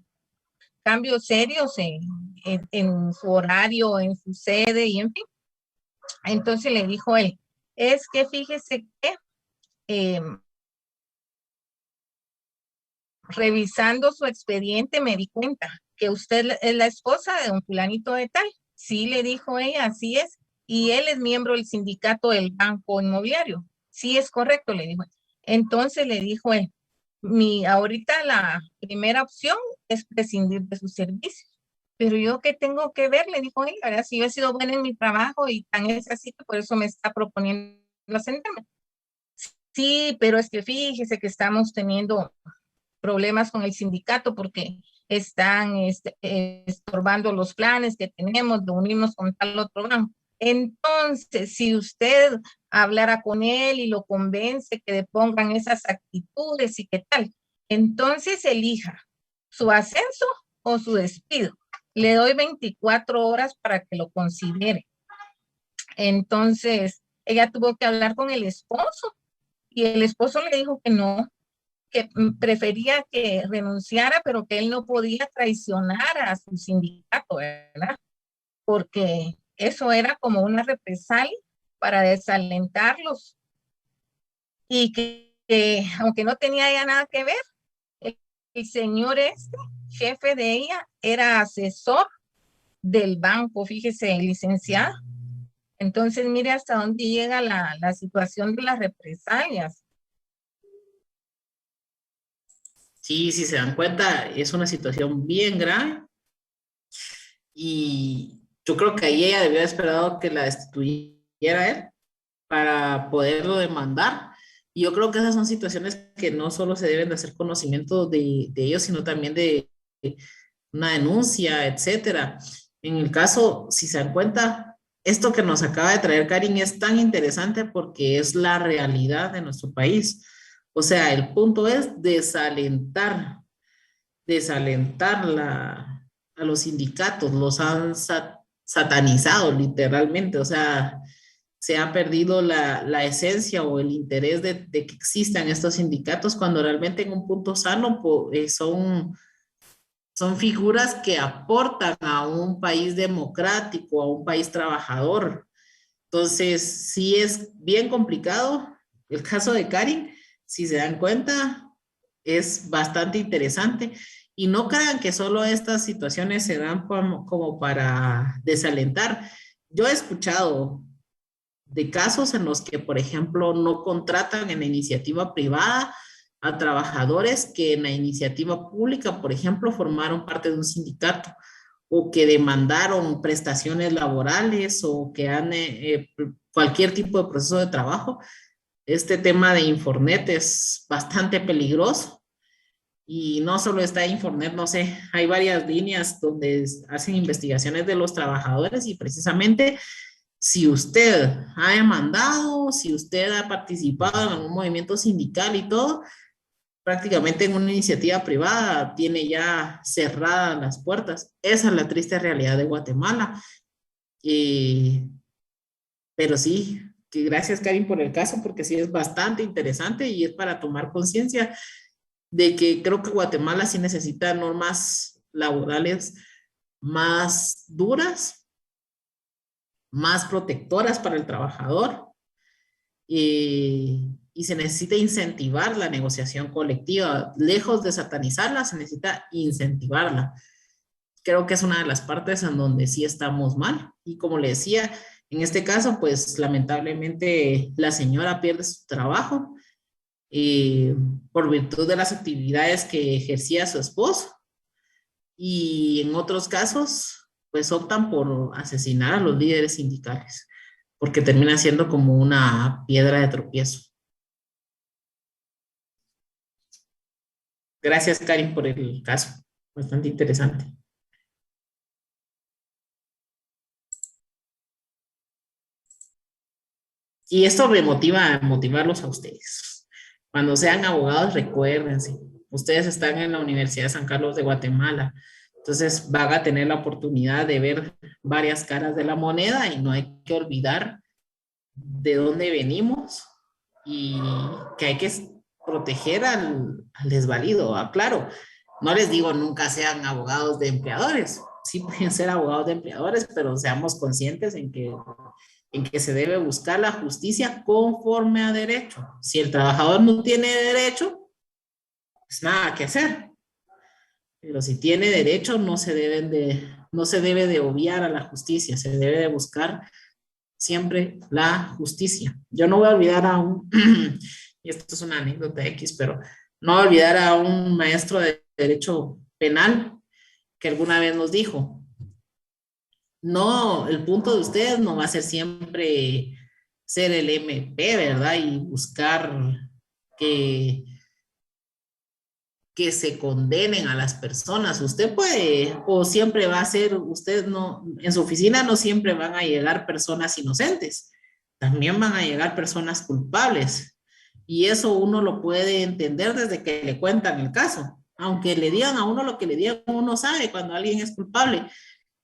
cambios serios en su horario, en su sede y en fin. Entonces le dijo él, es que fíjese que revisando su expediente me di cuenta que usted es la esposa de don fulanito de tal. Sí, le dijo ella, así es. Y él es miembro del sindicato del Banco Inmobiliario. Sí, es correcto, le dijo. Entonces le dijo él, ahorita la primera opción es prescindir de sus servicios. Pero yo qué tengo que ver, le dijo él, ahora si yo he sido buena en mi trabajo y tan es así que por eso me está proponiendo ascenderme. Sí, pero es que fíjese que estamos teniendo problemas con el sindicato porque están estorbando los planes que tenemos de unirnos con tal otro banco. Entonces, si usted hablara con él y lo convence que le pongan esas actitudes y qué tal, entonces elija su ascenso o su despido. Le doy 24 horas para que lo considere. Entonces, ella tuvo que hablar con el esposo y el esposo le dijo que no, que prefería que renunciara, pero que él no podía traicionar a su sindicato, ¿verdad? Porque eso era como una represalia para desalentarlos y que aunque no tenía ya nada que ver, el señor jefe de ella, era asesor del banco, fíjese, licenciado. Entonces, mire hasta dónde llega la situación de las represalias. Sí, si se dan cuenta, es una situación bien grave y yo creo que ahí ella debió haber esperado que la destituyera él para poderlo demandar. Y yo creo que esas son situaciones que no solo se deben de hacer conocimiento de ellos, sino también de una denuncia, etcétera. En el caso, si se dan cuenta, esto que nos acaba de traer Karin es tan interesante porque es la realidad de nuestro país. O sea, el punto es desalentar a los sindicatos, los han satanizado literalmente, o sea, se ha perdido la esencia o el interés de que existan estos sindicatos cuando realmente en un punto sano son figuras que aportan a un país democrático, a un país trabajador. Entonces, sí es bien complicado. El caso de Karin, si se dan cuenta, es bastante interesante. Y no crean que solo estas situaciones se dan como para desalentar. Yo he escuchado de casos en los que, por ejemplo, no contratan en la iniciativa privada a trabajadores que en la iniciativa pública, por ejemplo, formaron parte de un sindicato o que demandaron prestaciones laborales o que han cualquier tipo de proceso de trabajo. Este tema de Infornet es bastante peligroso y no solo está Infornet, no sé, hay varias líneas donde hacen investigaciones de los trabajadores y precisamente si usted ha demandado, si usted ha participado en algún movimiento sindical y todo, prácticamente en una iniciativa privada tiene ya cerradas las puertas. Esa es la triste realidad de Guatemala. Pero sí, que gracias Karin por el caso, porque sí es bastante interesante y es para tomar conciencia de que creo que Guatemala sí necesita normas laborales más duras, más protectoras para el trabajador y se necesita incentivar la negociación colectiva. Lejos de satanizarla, se necesita incentivarla. Creo que es una de las partes en donde sí estamos mal. Y como le decía, en este caso, pues lamentablemente la señora pierde su trabajo por virtud de las actividades que ejercía su esposo. Y en otros casos, pues optan por asesinar a los líderes sindicales, porque termina siendo como una piedra de tropiezo. Gracias, Karin, por el caso. Bastante interesante. Y esto me motiva a motivarlos a ustedes. Cuando sean abogados, recuérdense, ustedes están en la Universidad de San Carlos de Guatemala, entonces van a tener la oportunidad de ver varias caras de la moneda y no hay que olvidar de dónde venimos y que hay que proteger al desvalido. Claro, no les digo nunca sean abogados de empleadores, sí pueden ser abogados de empleadores, pero seamos conscientes en que se debe buscar la justicia conforme a derecho. Si el trabajador no tiene derecho, pues nada que hacer. Pero si tiene derecho, no se debe de obviar a la justicia, se debe de buscar siempre la justicia. Yo no voy a olvidar a y esto es una anécdota X, pero no voy a olvidar a un maestro de derecho penal que alguna vez nos dijo, no, el punto de ustedes no va a ser siempre ser el MP, ¿verdad? Y buscar que se condenen a las personas. Usted puede, o siempre va a ser, usted no, en su oficina no siempre van a llegar personas inocentes, también van a llegar personas culpables. Y eso uno lo puede entender desde que le cuentan el caso. Aunque le digan a uno lo que le digan, uno sabe cuando alguien es culpable.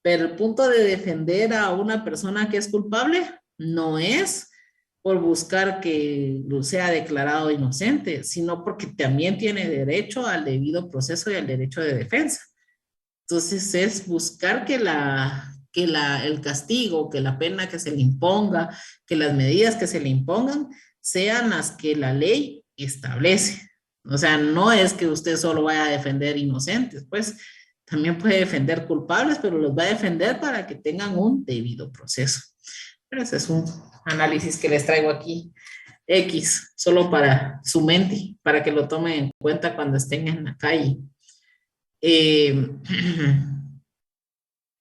Pero el punto de defender a una persona que es culpable no es por buscar que sea declarado inocente, sino porque también tiene derecho al debido proceso y al derecho de defensa. Entonces es buscar que el castigo, que la pena que se le imponga, que las medidas que se le impongan sean las que la ley establece. O sea, no es que usted solo vaya a defender inocentes, pues también puede defender culpables, pero los va a defender para que tengan un debido proceso. Pero ese es un análisis que les traigo aquí, X, solo para su mente, para que lo tomen en cuenta cuando estén en la calle.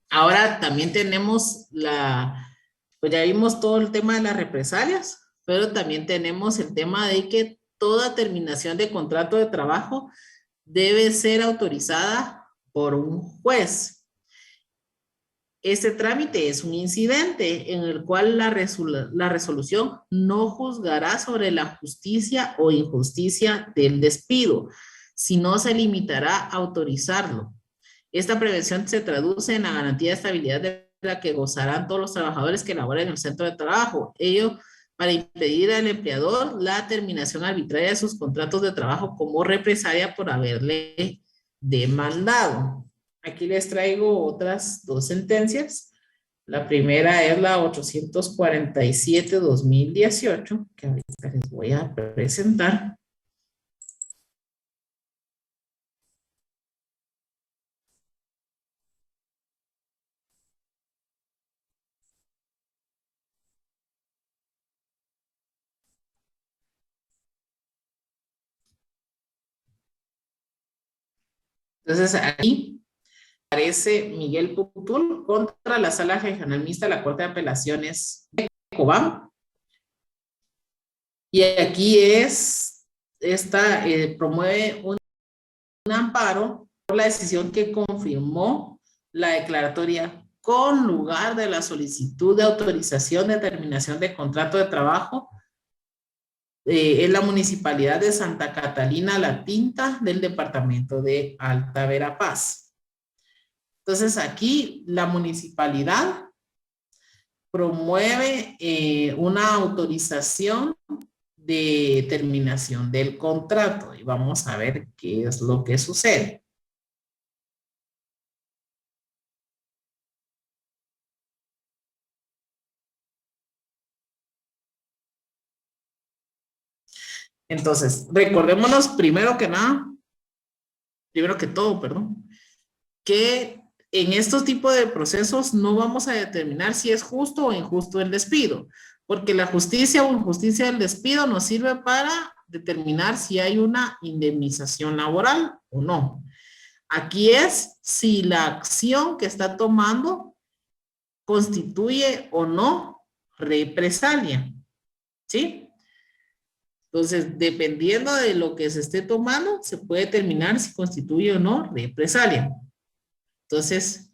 Ahora también tenemos pues ya vimos todo el tema de las represalias, pero también tenemos el tema de que toda terminación de contrato de trabajo debe ser autorizada por un juez. Este trámite es un incidente en el cual la resolución no juzgará sobre la justicia o injusticia del despido, sino se limitará a autorizarlo. Esta prevención se traduce en la garantía de estabilidad de la que gozarán todos los trabajadores que laboren en el centro de trabajo. Ello para impedir al empleador la terminación arbitraria de sus contratos de trabajo como represalia por haberle demandado. Aquí les traigo otras dos sentencias. La primera es la 847-2018, que ahorita les voy a presentar. Entonces, aquí aparece Miguel Putul contra la Sala Regional Mixta de la Corte de Apelaciones de Cobán. Y aquí promueve un amparo por la decisión que confirmó la declaratoria con lugar de la solicitud de autorización de terminación de contrato de trabajo en la municipalidad de Santa Catalina La Tinta del departamento de Alta Verapaz. Entonces aquí la municipalidad promueve una autorización de terminación del contrato y vamos a ver qué es lo que sucede. Entonces, recordémonos primero que todo, que en estos tipos de procesos no vamos a determinar si es justo o injusto el despido, porque la justicia o injusticia del despido nos sirve para determinar si hay una indemnización laboral o no. Aquí es si la acción que está tomando constituye o no represalia, ¿sí? Entonces, dependiendo de lo que se esté tomando, se puede determinar si constituye o no represalia. Entonces,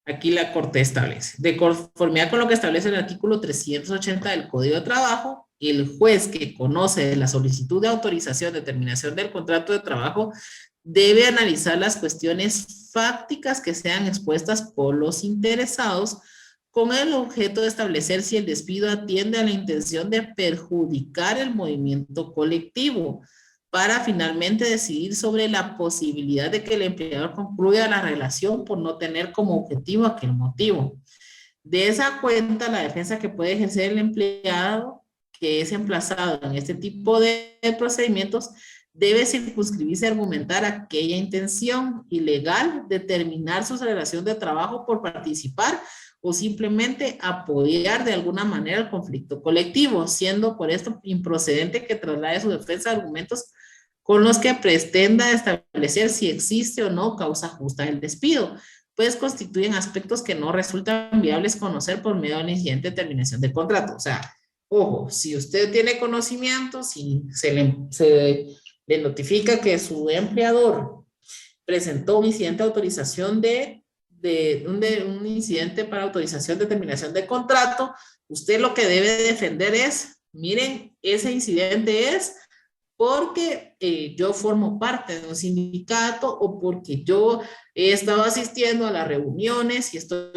aquí la Corte establece, de conformidad con lo que establece el artículo 380 del Código de Trabajo, el juez que conoce de la solicitud de autorización de terminación del contrato de trabajo debe analizar las cuestiones fácticas que sean expuestas por los interesados con el objeto de establecer si el despido atiende a la intención de perjudicar el movimiento colectivo, para finalmente decidir sobre la posibilidad de que el empleador concluya la relación por no tener como objetivo aquel motivo. De esa cuenta, la defensa que puede ejercer el empleado que es emplazado en este tipo de procedimientos debe circunscribirse a argumentar aquella intención ilegal de terminar su relación de trabajo por participar o simplemente apoyar de alguna manera el conflicto colectivo, siendo por esto improcedente que traslade su defensa argumentos con los que pretenda establecer si existe o no causa justa del despido, pues constituyen aspectos que no resultan viables conocer por medio del incidente de terminación de contrato. O sea, ojo, si usted tiene conocimiento, si se le notifica que su empleador presentó un incidente de autorización un incidente para autorización de terminación de contrato, usted lo que debe defender es, miren, ese incidente es porque yo formo parte de un sindicato o porque yo he estado asistiendo a las reuniones y estoy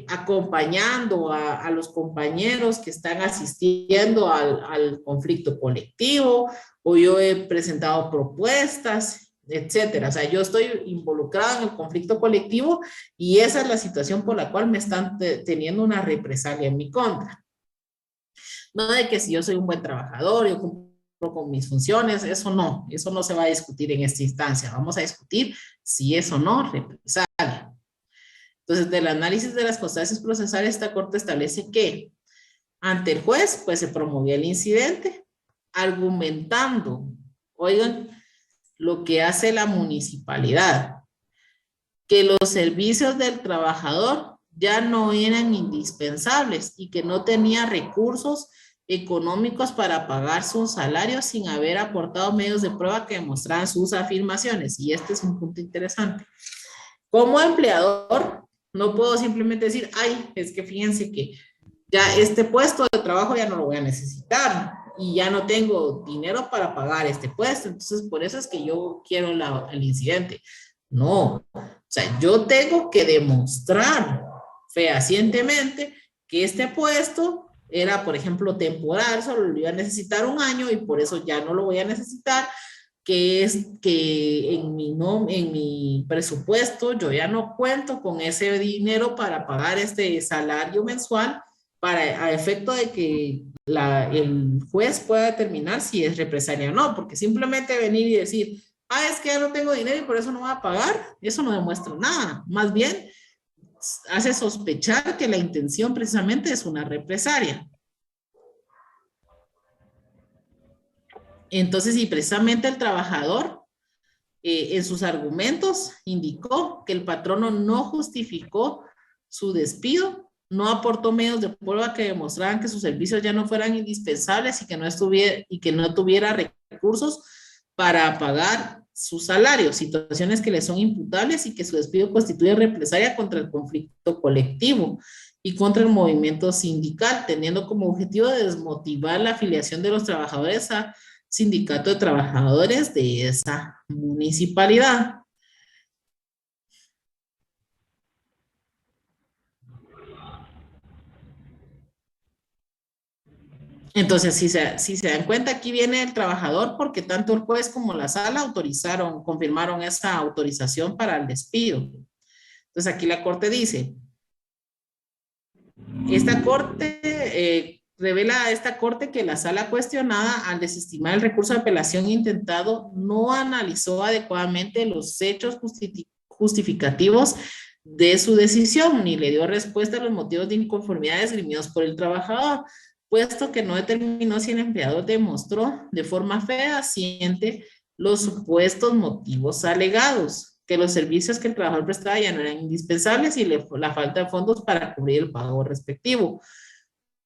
acompañando a los compañeros que están asistiendo al conflicto colectivo, o yo he presentado propuestas, etcétera. O sea, yo estoy involucrado en el conflicto colectivo y esa es la situación por la cual me están teniendo una represalia en mi contra. No de que si yo soy un buen trabajador, yo cumplo con mis funciones, eso no se va a discutir en esta instancia. Vamos a discutir si es o no represalia. Entonces, del análisis de las constancias procesales, esta Corte establece que ante el juez, pues se promovió el incidente, argumentando, oigan, lo que hace la municipalidad, que los servicios del trabajador ya no eran indispensables y que no tenía recursos económicos para pagar su salario sin haber aportado medios de prueba que demostraran sus afirmaciones. Y este es un punto interesante. Como empleador, no puedo simplemente decir, ay, es que fíjense que ya este puesto de trabajo ya no lo voy a necesitar y ya no tengo dinero para pagar este puesto, entonces por eso es que yo quiero el incidente. No, o sea, yo tengo que demostrar fehacientemente que este puesto era, por ejemplo, temporal, solo lo iba a necesitar un año y por eso ya no lo voy a necesitar, que es que en mi presupuesto yo ya no cuento con ese dinero para pagar este salario mensual a efecto de que el juez pueda determinar si es represalia o no, porque simplemente venir y decir, es que ya no tengo dinero y por eso no voy a pagar, eso no demuestra nada, más bien hace sospechar que la intención precisamente es una represalia. Entonces, y precisamente el trabajador en sus argumentos indicó que el patrono no justificó su despido, no aportó medios de prueba que demostraran que sus servicios ya no fueran indispensables y que no tuviera recursos para pagar su salario, situaciones que le son imputables y que su despido constituye represalia contra el conflicto colectivo y contra el movimiento sindical, teniendo como objetivo de desmotivar la afiliación de los trabajadores a sindicato de trabajadores de esa municipalidad. Entonces, si se dan cuenta, aquí viene el trabajador porque tanto el juez como la sala confirmaron esa autorización para el despido. Entonces, aquí la Corte dice, esta Corte revela a esta Corte que la sala cuestionada, al desestimar el recurso de apelación intentado, no analizó adecuadamente los hechos justificativos de su decisión, ni le dio respuesta a los motivos de inconformidad esgrimidos por el trabajador, puesto que no determinó si el empleador demostró de forma fehaciente los supuestos motivos alegados, que los servicios que el trabajador prestaba ya no eran indispensables y la falta de fondos para cubrir el pago respectivo,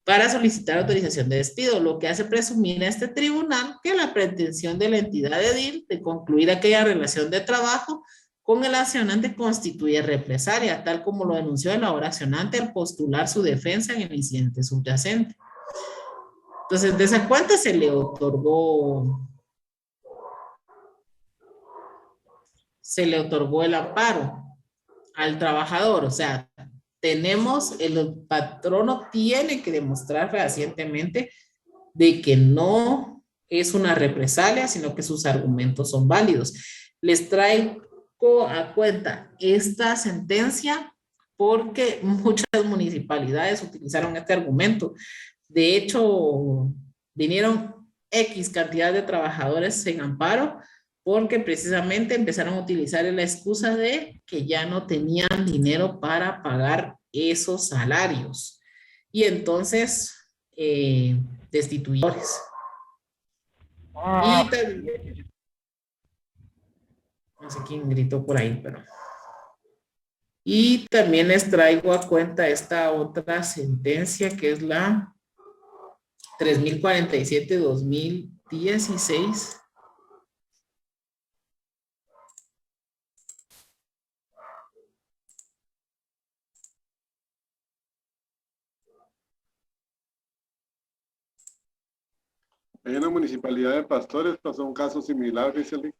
para solicitar autorización de despido, lo que hace presumir a este tribunal que la pretensión de la entidad edil de concluir aquella relación de trabajo con el accionante constituye represalia, tal como lo denunció el ahora accionante al postular su defensa en el incidente subyacente. Entonces, de esa cuenta se le otorgó el amparo al trabajador. O sea, el patrono tiene que demostrar fehacientemente de que no es una represalia, sino que sus argumentos son válidos. Les traigo a cuenta esta sentencia porque muchas municipalidades utilizaron este argumento. De hecho, vinieron X cantidad de trabajadores en amparo porque precisamente empezaron a utilizar la excusa de que ya no tenían dinero para pagar esos salarios. Y entonces, destituidores. Y también, no sé quién gritó por ahí, pero... Y también les traigo a cuenta esta otra sentencia que es la 3047-2016. En la municipalidad de Pastores pasó un caso similar, Giseli.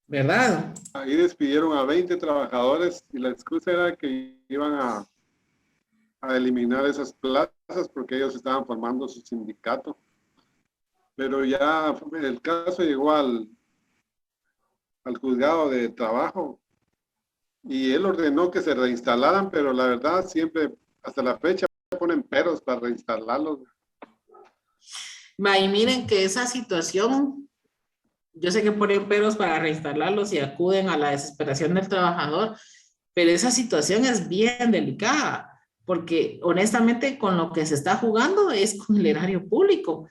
¿Verdad? Ahí despidieron a 20 trabajadores y la excusa era que iban a eliminar esas plazas porque ellos estaban formando su sindicato. Pero ya el caso llegó al juzgado de trabajo y él ordenó que se reinstalaran, pero la verdad siempre, hasta la fecha, ponen peros para reinstalarlos. Y miren que esa situación, yo sé que ponen peros para reinstalarlos y acuden a la desesperación del trabajador, pero esa situación es bien delicada, porque honestamente con lo que se está jugando es con el erario público.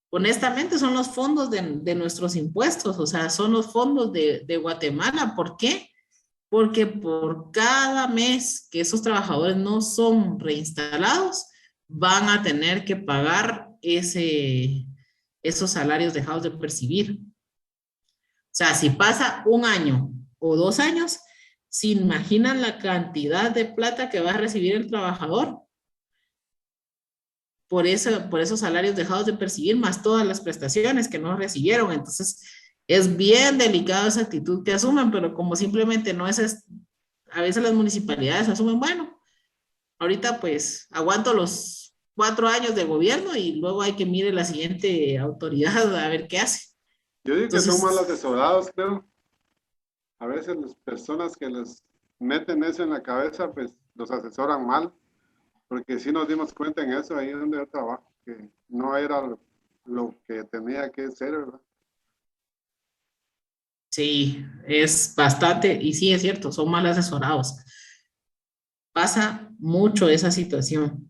Honestamente son los fondos de nuestros impuestos, o sea, son los fondos de Guatemala. ¿Por qué? Porque por cada mes que esos trabajadores no son reinstalados, van a tener que pagar esos salarios dejados de percibir. O sea, si pasa un año o 2 años, ¿se imaginan la cantidad de plata que va a recibir el trabajador? Por esos salarios dejados de percibir, más todas las prestaciones que no recibieron. Entonces, es bien delicada esa actitud que asumen, pero como simplemente no es, a veces las municipalidades asumen, bueno, ahorita pues aguanto los 4 años de gobierno y luego hay que mire la siguiente autoridad a ver qué hace. Yo digo Entonces, que son mal asesorados, creo. A veces las personas que les meten eso en la cabeza, pues los asesoran mal. Porque sí nos dimos cuenta en eso, ahí donde yo trabajo, que no era lo que tenía que ser, ¿verdad? sí, es bastante, y sí es cierto, son mal asesorados. Pasa mucho esa situación.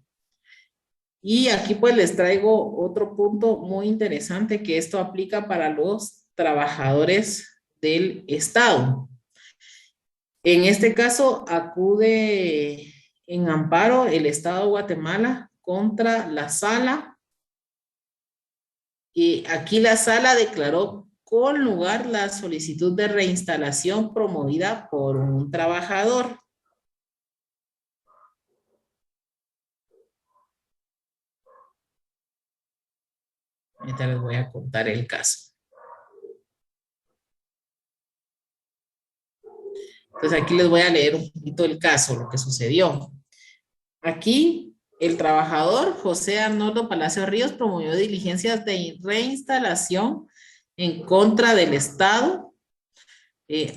Y aquí pues les traigo otro punto muy interesante que esto aplica para los trabajadores del Estado. En este caso acude en amparo el Estado de Guatemala contra la sala. Y aquí la sala declaró con lugar la solicitud de reinstalación promovida por un trabajador. Ahorita les voy a contar el caso. Entonces aquí les voy a leer un poquito el caso, lo que sucedió. Aquí el trabajador José Arnoldo Palacio Ríos promovió diligencias de reinstalación en contra del Estado,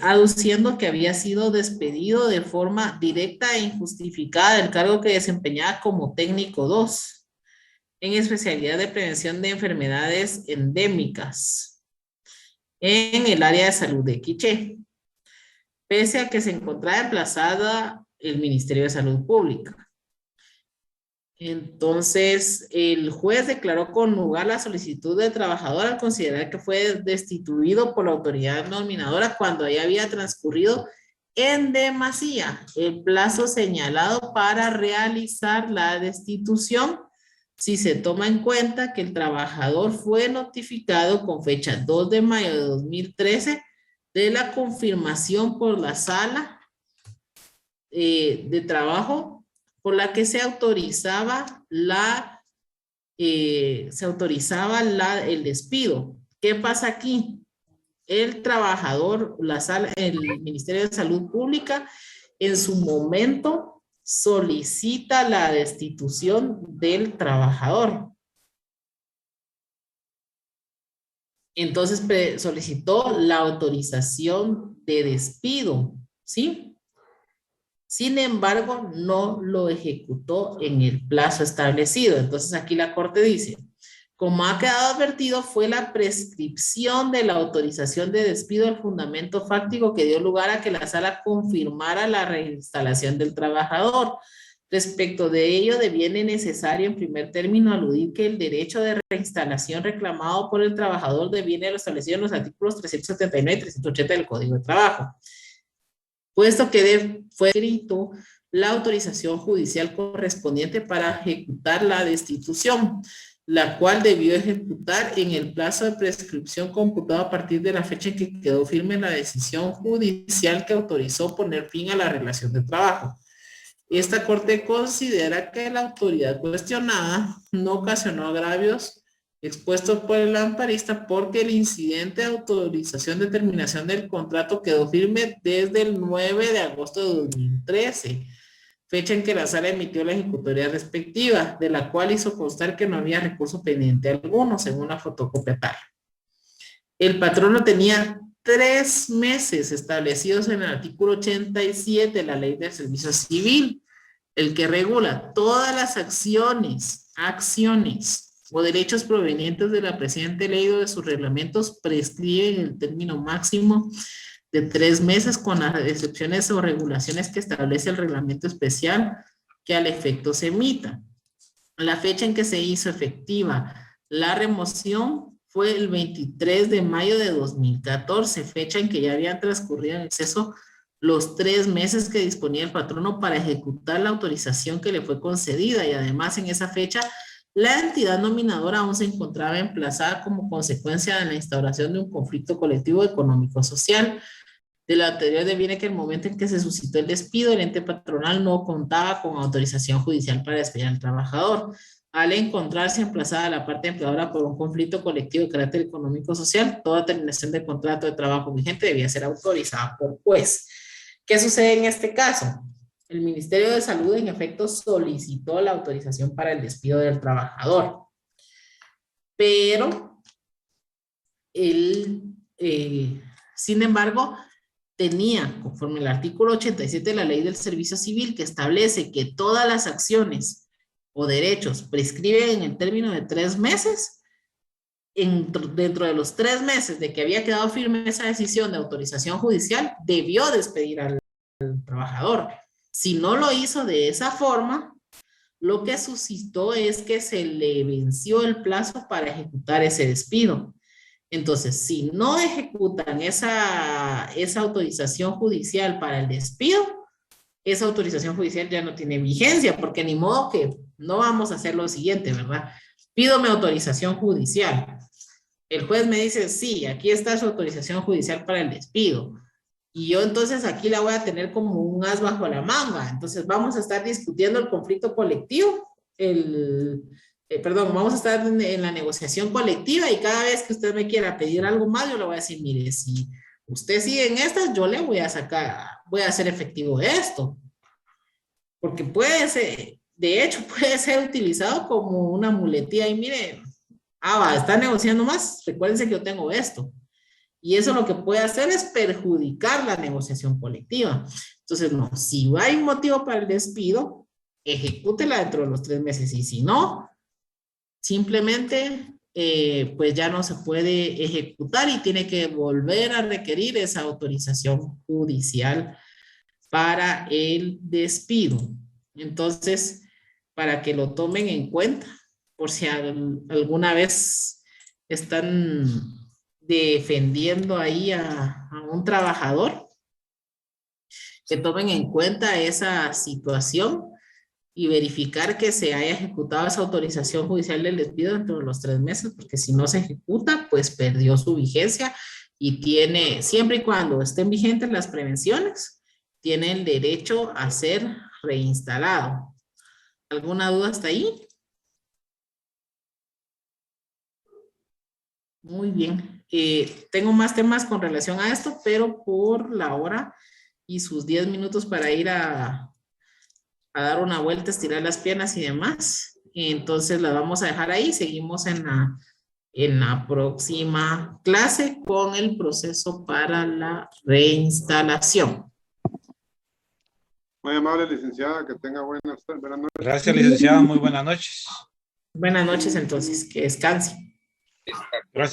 aduciendo que había sido despedido de forma directa e injustificada del cargo que desempeñaba como técnico 2. En especialidad de prevención de enfermedades endémicas en el área de salud de Quiché, pese a que se encontraba emplazada el Ministerio de Salud Pública. Entonces, el juez declaró con lugar la solicitud del trabajador al considerar que fue destituido por la autoridad nominadora cuando ya había transcurrido en demasía el plazo señalado para realizar la destitución, si se toma en cuenta que el trabajador fue notificado con fecha 2 de mayo de 2013 de la confirmación por la sala de trabajo por la que se autorizaba el despido. ¿Qué pasa aquí? El trabajador, el Ministerio de Salud Pública, en su momento solicita la destitución del trabajador. Entonces solicitó la autorización de despido, ¿sí? Sin embargo, no lo ejecutó en el plazo establecido. Entonces aquí la Corte dice, como ha quedado advertido, fue la prescripción de la autorización de despido el fundamento fáctico que dio lugar a que la sala confirmara la reinstalación del trabajador. Respecto de ello, deviene necesario en primer término aludir que el derecho de reinstalación reclamado por el trabajador deviene lo establecido en los artículos 379 y 380 del Código de Trabajo. Puesto que fue escrito la autorización judicial correspondiente para ejecutar la destitución, la cual debió ejecutar en el plazo de prescripción computado a partir de la fecha en que quedó firme la decisión judicial que autorizó poner fin a la relación de trabajo. Esta Corte considera que la autoridad cuestionada no ocasionó agravios expuestos por el amparista porque el incidente de autorización de terminación del contrato quedó firme desde el 9 de agosto de 2013, fecha en que la sala emitió la ejecutoria respectiva, de la cual hizo constar que no había recurso pendiente alguno, según la fotocopia tal. El patrono tenía 3 meses establecidos en el artículo 87 de la Ley del Servicio Civil, el que regula todas las acciones o derechos provenientes de la presente ley o de sus reglamentos prescriben el término máximo de 3 meses con las excepciones o regulaciones que establece el reglamento especial que al efecto se emita. La fecha en que se hizo efectiva la remoción fue el 23 de mayo de 2014, fecha en que ya habían transcurrido en exceso los 3 meses que disponía el patrono para ejecutar la autorización que le fue concedida, y además en esa fecha la entidad nominadora aún se encontraba emplazada como consecuencia de la instauración de un conflicto colectivo económico-social. De lo anterior deviene que el momento en que se suscitó el despido, el ente patronal no contaba con autorización judicial para despedir al trabajador. Al encontrarse emplazada la parte empleadora por un conflicto colectivo de carácter económico-social, toda terminación del contrato de trabajo vigente debía ser autorizada por juez. ¿Qué sucede en este caso? El Ministerio de Salud en efecto solicitó la autorización para el despido del trabajador, pero él, sin embargo, tenía, conforme al artículo 87 de la Ley del Servicio Civil, que establece que todas las acciones o derechos prescriben en el término de 3 meses, dentro de los 3 meses de que había quedado firme esa decisión de autorización judicial, debió despedir al trabajador. Si no lo hizo de esa forma, lo que suscitó es que se le venció el plazo para ejecutar ese despido. Entonces, si no ejecutan esa autorización judicial para el despido, esa autorización judicial ya no tiene vigencia, porque ni modo que no vamos a hacer lo siguiente, ¿verdad? Pido mi autorización judicial. El juez me dice, sí, aquí está su autorización judicial para el despido. Y yo entonces aquí la voy a tener como un as bajo la manga. Entonces vamos a estar discutiendo el conflicto colectivo, vamos a estar en la negociación colectiva, y cada vez que usted me quiera pedir algo más, yo le voy a decir, mire, si usted sigue en estas, yo le voy a hacer efectivo esto. Porque puede ser, de hecho, puede ser utilizado como una muletilla, y mire, está negociando más, recuérdense que yo tengo esto. Y eso lo que puede hacer es perjudicar la negociación colectiva. Entonces, no, si hay un motivo para el despido, ejecútela dentro de los 3 meses, y si no, simplemente pues ya no se puede ejecutar y tiene que volver a requerir esa autorización judicial para el despido. Entonces, para que lo tomen en cuenta, por si alguna vez están defendiendo ahí a un trabajador, que tomen en cuenta esa situación y verificar que se haya ejecutado esa autorización judicial del despido dentro de los 3 meses, porque si no se ejecuta, pues perdió su vigencia y tiene, siempre y cuando estén vigentes las prevenciones, tiene el derecho a ser reinstalado. ¿Alguna duda hasta ahí? Muy bien. Tengo más temas con relación a esto, pero por la hora y sus 10 minutos para ir a dar una vuelta, estirar las piernas y demás, entonces la vamos a dejar ahí. Seguimos en la próxima clase con el proceso para la reinstalación. Muy amable, licenciada, que tenga buenas noches. Gracias, licenciada. Muy buenas noches. Buenas noches, entonces, que descanse. Gracias.